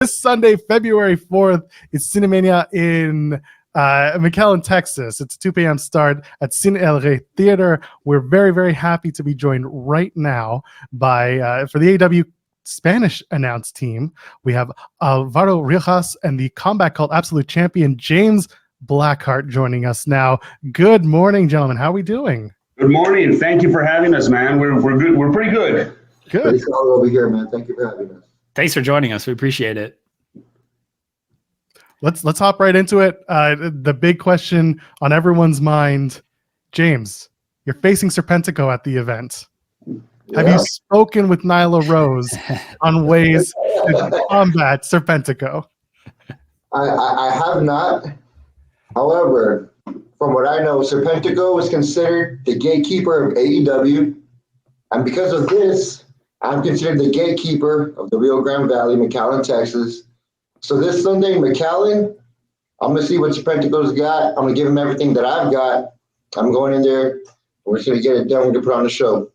This Sunday, February 4th, is CineMania in McAllen, Texas. It's a 2 p.m. start at Cine El Rey Theater. We're very, very happy to be joined right now by, for the AEW Spanish announced team, we have Alvaro Riojas and the Combat Cult Absolute Champion, James Blackheart, joining us now. Good morning, gentlemen. How are we doing? Good morning. Thank you for having us, man. We're good. We're pretty good. Good. Pretty solid over here, man. Thank you for having us. Thanks for joining us. We appreciate it. Let's hop right into it. The big question on everyone's mind, James, you're facing Serpentico at the event. Yeah. Have you spoken with Nyla Rose on ways to combat Serpentico? I have not. However, from what I know, Serpentico is considered the gatekeeper of AEW. And because of this, I'm considered the gatekeeper of the Rio Grande Valley, McAllen, Texas. So this Sunday, McAllen, I'm going to see what Serpentico's got. I'm going to give him everything that I've got. I'm going in there. We're just going to get it done. We're going to put on the show.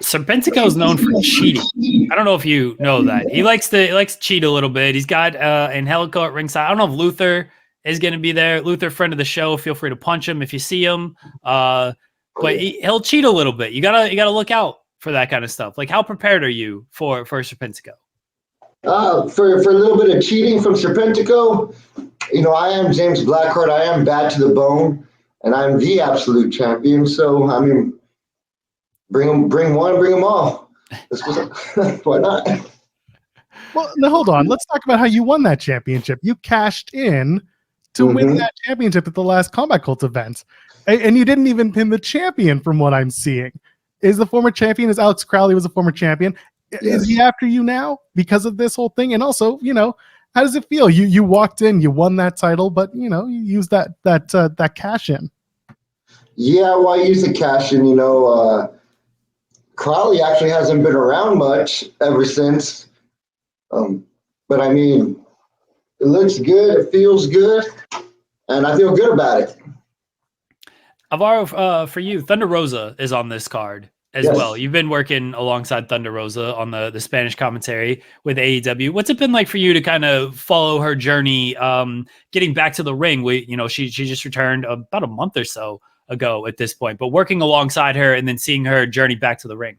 Serpentico is known for cheating. I don't know if you know that. He likes to cheat a little bit. He's got Angelico at ringside. I don't know if Luther is going to be there. Luther, friend of the show. Feel free to punch him if you see him. But he'll cheat a little bit. You gotta look out for that kind of stuff. Like, how prepared are you for Serpentico? For a little bit of cheating from Serpentico, I am James Blackheart. I am bad to the bone, and I'm the absolute champion. So, I mean, bring one, bring them all. Why not? Well, now hold on. Let's talk about how you won that championship. You cashed in to win that championship at the last Combat Cult event, and you didn't even pin the champion from what I'm seeing. Is the former champion, as Alex Crowley was a former champion, is he after you now because of this whole thing? And also, how does it feel? You walked in, you won that title, but you used that cash in. Yeah, well, I used the cash in. Crowley actually hasn't been around much ever since. But I mean, it looks good, it feels good, and I feel good about it. Alvaro, for you, Thunder Rosa is on this card as well. You've been working alongside Thunder Rosa on the Spanish commentary with AEW. What's it been like for you to kind of follow her journey, getting back to the ring? She just returned about a month or so ago at this point, but working alongside her and then seeing her journey back to the ring.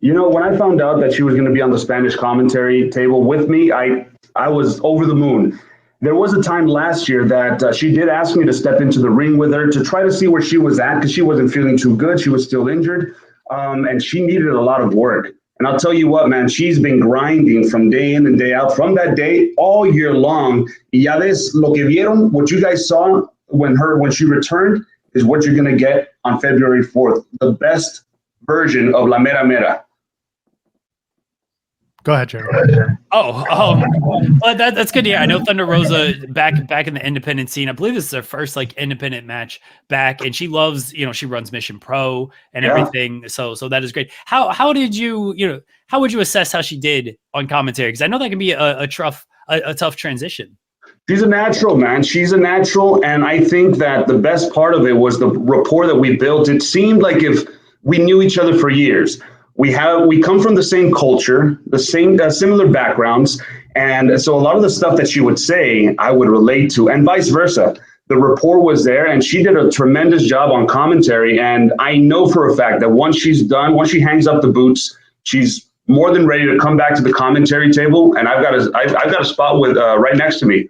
When I found out that she was going to be on the Spanish commentary table with me, I was over the moon. There was a time last year that she did ask me to step into the ring with her to try to see where she was at, because she wasn't feeling too good. She was still injured, and she needed a lot of work. And I'll tell you what, man, she's been grinding from day in and day out, from that day all year long. Y ya ves, lo que vieron, what you guys saw when she returned is what you're going to get on February 4th, the best version of La Mera Mera. Go ahead, Jerry. Well, that's good. Yeah, I know Thunder Rosa back in the independent scene. I believe this is her first independent match back, and she loves, she runs Mission Pro and everything. So that is great. How did you, how would you assess how she did on commentary? Because I know that can be a tough transition. She's a natural, man. She's a natural, and I think that the best part of it was the rapport that we built. It seemed like if we knew each other for years. We come from the same culture, the same similar backgrounds, and so a lot of the stuff that she would say, I would relate to, and vice versa. The rapport was there, and she did a tremendous job on commentary. And I know for a fact that once she hangs up the boots, she's more than ready to come back to the commentary table. And I've got a spot with right next to me.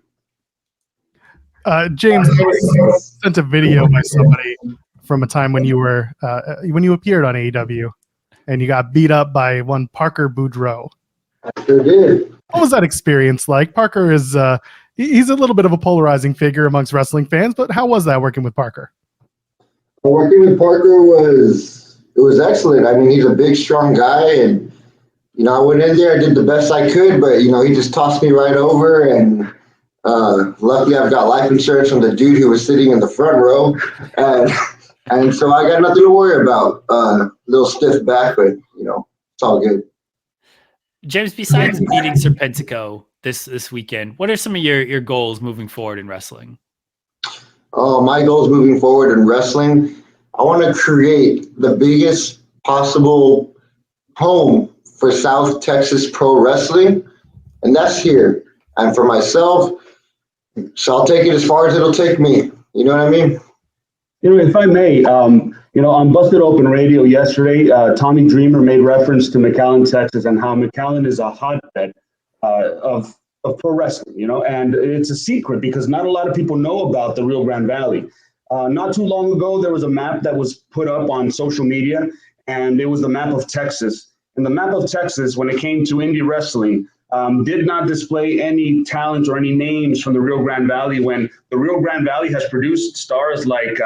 James, I was sent a video by somebody from a time when you were when you appeared on AEW. And you got beat up by one Parker Boudreaux. I sure did. What was that experience like? Parker is he's a little bit of a polarizing figure amongst wrestling fans, but how was that working with Parker? Working with Parker was excellent. I mean, he's a big, strong guy, and I went in there, I did the best I could, but he just tossed me right over, and luckily I've got life insurance from the dude who was sitting in the front row, and so I got nothing to worry about. Little stiff back, but it's all good. James, besides beating Serpentico this weekend, what are some of your goals moving forward in wrestling? Oh, my goals moving forward in wrestling, I want to create the biggest possible home for South Texas pro wrestling. And that's here. And for myself, so I'll take it as far as it'll take me. You know what I mean? If I may, on Busted Open Radio yesterday, Tommy Dreamer made reference to McAllen, Texas, and how McAllen is a hotbed of pro wrestling, and it's a secret because not a lot of people know about the Rio Grande Valley. Not too long ago, there was a map that was put up on social media, and it was the map of Texas. And the map of Texas, when it came to indie wrestling, did not display any talent or any names from the Rio Grande Valley, when the Rio Grande Valley has produced stars like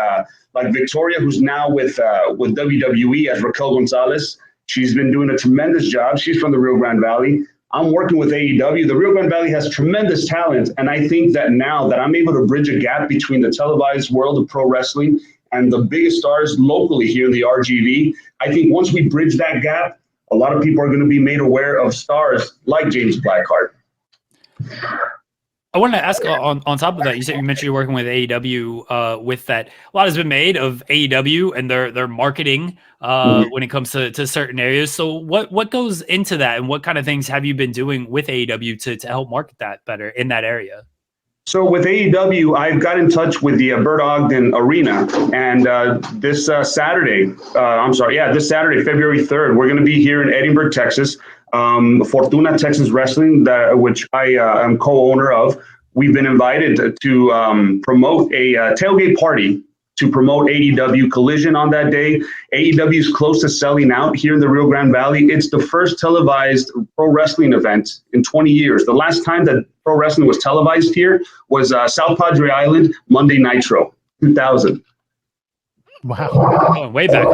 Victoria, who's now with WWE as Raquel Gonzalez. She's been doing a tremendous job. She's from the Rio Grande Valley. I'm working with AEW. The Rio Grande Valley has tremendous talent, and I think that now that I'm able to bridge a gap between the televised world of pro wrestling and the biggest stars locally here in the RGV, I think once we bridge that gap, a lot of people are going to be made aware of stars like James Blackheart. I wanted to ask on top of that, you mentioned you're working with AEW with that. A lot has been made of AEW and their marketing when it comes to certain areas. So what goes into that, and what kind of things have you been doing with AEW to help market that better in that area? So with AEW, I've got in touch with the Bert Ogden Arena, and this Saturday, February 3rd, we're going to be here in Edinburgh, Texas. Fortuna Texas Wrestling, which I am co-owner of. We've been invited to promote a tailgate party to promote AEW Collision on that day. AEW is close to selling out here in the Rio Grande Valley. It's the first televised pro wrestling event in 20 years. The last time that pro wrestling was televised here was South Padre Island, Monday Nitro, 2000. Wow. Oh, way back.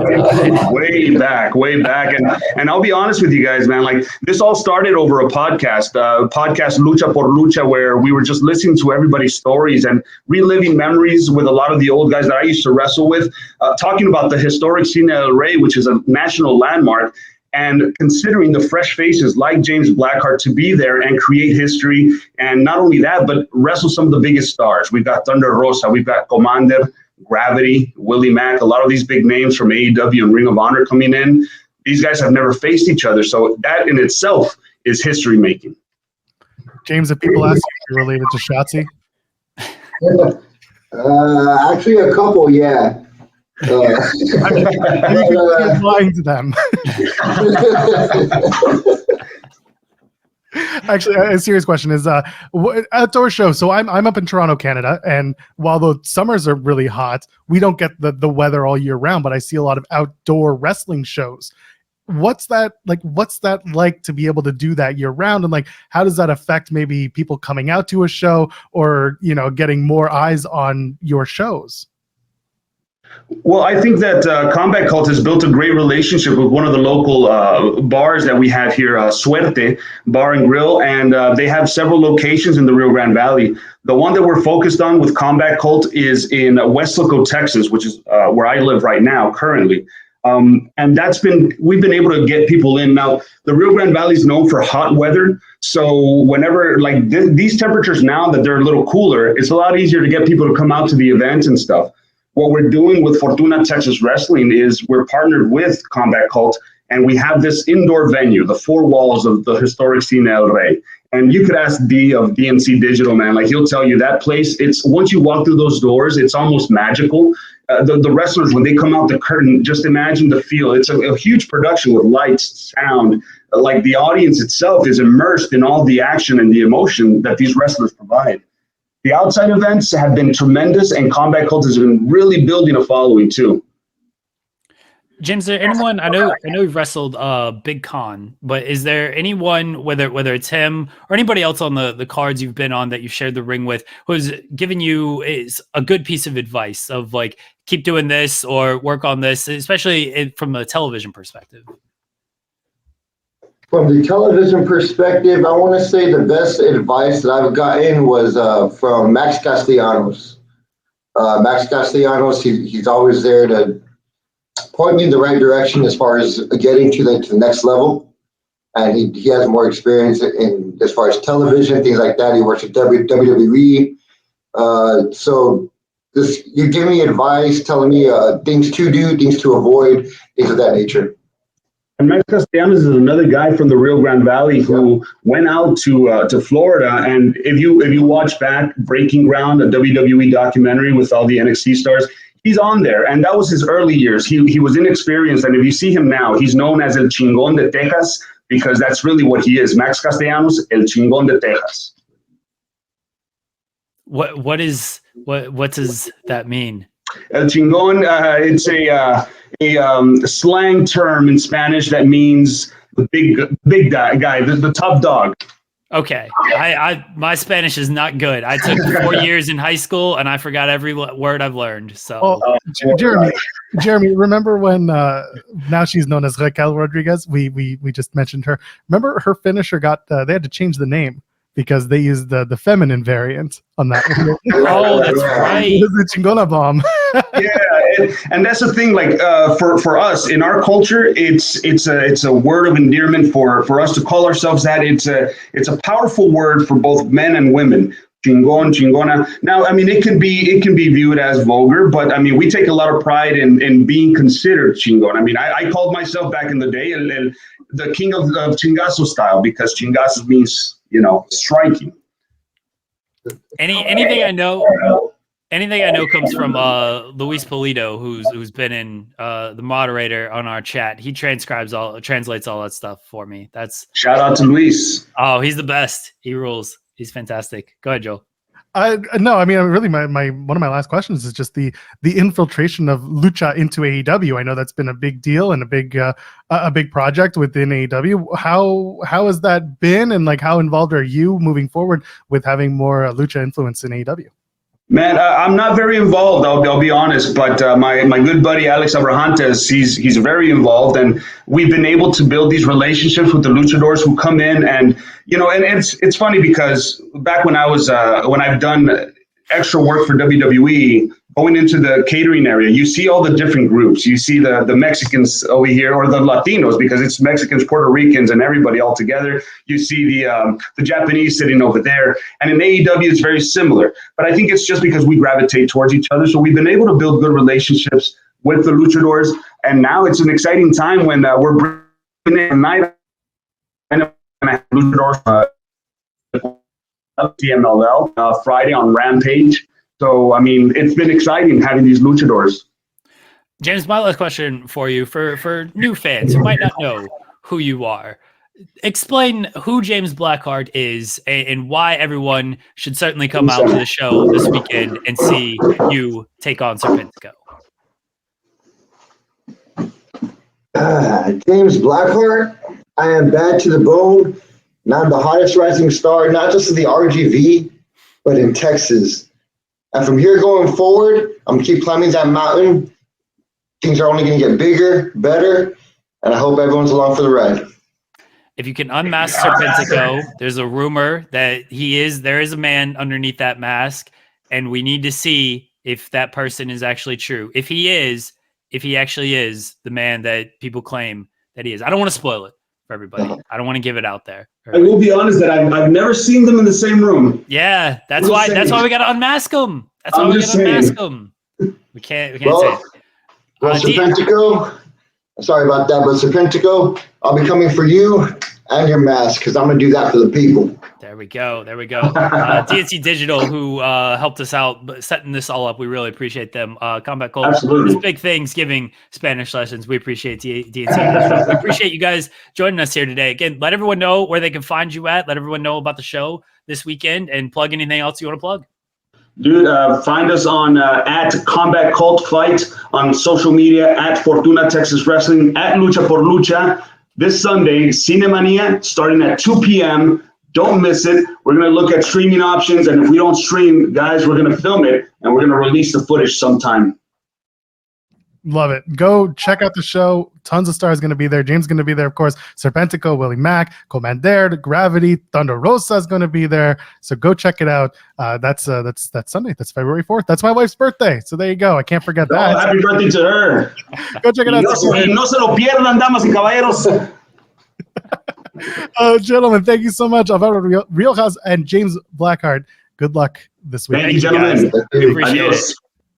way back. And I'll be honest with you guys, man, like this all started over a podcast Lucha por Lucha, where we were just listening to everybody's stories and reliving memories with a lot of the old guys that I used to wrestle with, talking about the historic Cine El Rey, which is a national landmark, and considering the fresh faces like James Blackheart to be there and create history. And not only that, but wrestle some of the biggest stars. We've got Thunder Rosa, we've got Commander, Gravity, Willie Mack, a lot of these big names from AEW and Ring of Honor coming in. These guys have never faced each other, so that in itself is history making. James, if people ask you if you're related to Shotzi? Actually, a couple, yeah. I'm lying to them. Actually, a serious question is outdoor show. So I'm up in Toronto, Canada, and while the summers are really hot, we don't get the weather all year round, but I see a lot of outdoor wrestling shows. What's that like to be able to do that year round, and like how does that affect maybe people coming out to a show or getting more eyes on your shows? Well, I think that Combat Cult has built a great relationship with one of the local bars that we have here, Suerte Bar and Grill, and they have several locations in the Rio Grande Valley. The one that we're focused on with Combat Cult is in Weslaco, Texas, which is where I live right now currently. And we've been able to get people in. Now, the Rio Grande Valley is known for hot weather. So whenever these temperatures now that they're a little cooler, it's a lot easier to get people to come out to the events and stuff. What we're doing with Fortuna Texas Wrestling is we're partnered with Combat Cult, and we have this indoor venue, the four walls of the historic Cine El Rey. And you could ask D of DMC Digital, man. Like, he'll tell you that place, it's once you walk through those doors, it's almost magical. The wrestlers, when they come out the curtain, just imagine the feel. It's a huge production with lights, sound. Like, the audience itself is immersed in all the action and the emotion that these wrestlers provide. The outside events have been tremendous, and Combat Cult has been really building a following too. James, is there anyone, I know you've wrestled Big Con, but is there anyone, whether it's him or anybody else on the cards you've been on that you've shared the ring with, who's given you is a good piece of advice of like, keep doing this or work on this, especially from a television perspective? From the television perspective, I want to say the best advice that I've gotten was from Max Castellanos. Max Castellanos, he's always there to point me in the right direction as far as getting to the next level. And he has more experience in as far as television, things like that. He works at WWE. So you give me advice, telling me things to do, things to avoid, things of that nature. Max Castellanos is another guy from the Rio Grande Valley who went out to Florida. And if you watch back Breaking Ground, a WWE documentary with all the NXT stars, he's on there. And that was his early years. He was inexperienced. And if you see him now, he's known as El Chingón de Texas because that's really what he is. Max Castellanos, El Chingón de Texas. What does that mean? El Chingón, it's a slang term in Spanish that means the big guy, the top dog. Okay, my Spanish is not good. I took 4 years in high school and I forgot every word I've learned. So, Jeremy, remember when now she's known as Raquel Rodriguez? We just mentioned her. Remember her finisher got they had to change the name because they used the feminine variant on that one. Oh, that's right. It was the Chingona bomb. Yeah, and that's the thing. Like for us in our culture, it's a word of endearment for us to call ourselves that. It's a powerful word for both men and women. Chingón, chingona. Now, I mean, it can be viewed as vulgar, but I mean, we take a lot of pride in being considered chingón. I mean, I called myself back in the day the king of chingazo style because chingazo means striking. Anything I know comes from Luis Polito, who's been in the moderator on our chat. He translates all that stuff for me. That's shout out to Luis. Oh, he's the best. He rules. He's fantastic. Go ahead, Joel. No, I mean, really, my one of my last questions is just the infiltration of lucha into AEW. I know that's been a big deal and a big project within AEW. How has that been, and like how involved are you moving forward with having more lucha influence in AEW? Man, I'm not very involved. I'll be honest, but my good buddy Alex Abrahantes, he's very involved, and we've been able to build these relationships with the luchadors who come in, and and it's funny because back when when I've done extra work for WWE, going into the catering area, you see all the different groups. You see the Mexicans over here, or the Latinos, because it's Mexicans, Puerto Ricans, and everybody all together. You see the Japanese sitting over there. And in AEW, it's very similar. But I think it's just because we gravitate towards each other. So we've been able to build good relationships with the luchadors. And now it's an exciting time when we're bringing in a night and luchadors TMLL Friday on Rampage. So, I mean, it's been exciting having these luchadors. James, my last question for you, for new fans who might not know who you are, explain who James Blackheart is and why everyone should certainly come out to the show this weekend and see you take on Serpentico. James Blackheart, I am bad to the bone, and I'm the hottest rising star, not just in the RGV, but in Texas. And from here going forward, I'm going to keep climbing that mountain. Things are only going to get bigger, better, and I hope everyone's along for the ride. If you can unmask Serpentico, there's a rumor that there is a man underneath that mask, and we need to see if that person is actually true. If he actually is the man that people claim that he is. I don't want to spoil it for everybody. I don't want to give it out there. I will be honest that I've never seen them in the same room. Yeah, that's why we got to unmask them. That's why we got to unmask them. We can't say it. Well, Serpentico, sorry about that, but Serpentico, I'll be coming for you and your mask because I'm going to do that for the people. There we go. DNC Digital, who helped us out setting this all up. We really appreciate them. Combat Cold, absolutely. This big things, giving Spanish lessons. We appreciate DNC Digital. We appreciate you guys joining us here today. Again, let everyone know where they can find you at. Let everyone know about the show this weekend and plug anything else you want to plug. Dude, find us on at Combat Cult Fight on social media, at Fortuna Texas Wrestling, at Lucha por Lucha. This Sunday, CineMania, starting at 2 p.m. Don't miss it. We're going to look at streaming options, and if we don't stream, guys, we're going to film it, and we're going to release the footage sometime. Love it. Go check out the show. Tons of stars going to be there. James going to be there, of course. Serpentico, Willie Mack, Commander, Gravity, Thunder Rosa is going to be there. So go check it out. That's Sunday. That's February 4th. That's my wife's birthday. So there you go. I can't forget that. Happy birthday to her. Go check it out. No se lo pierdan, damas y caballeros. Gentlemen, thank you so much. Alvaro Riojas and James Blackheart. Good luck this week. Thank you, gentlemen. We appreciate it.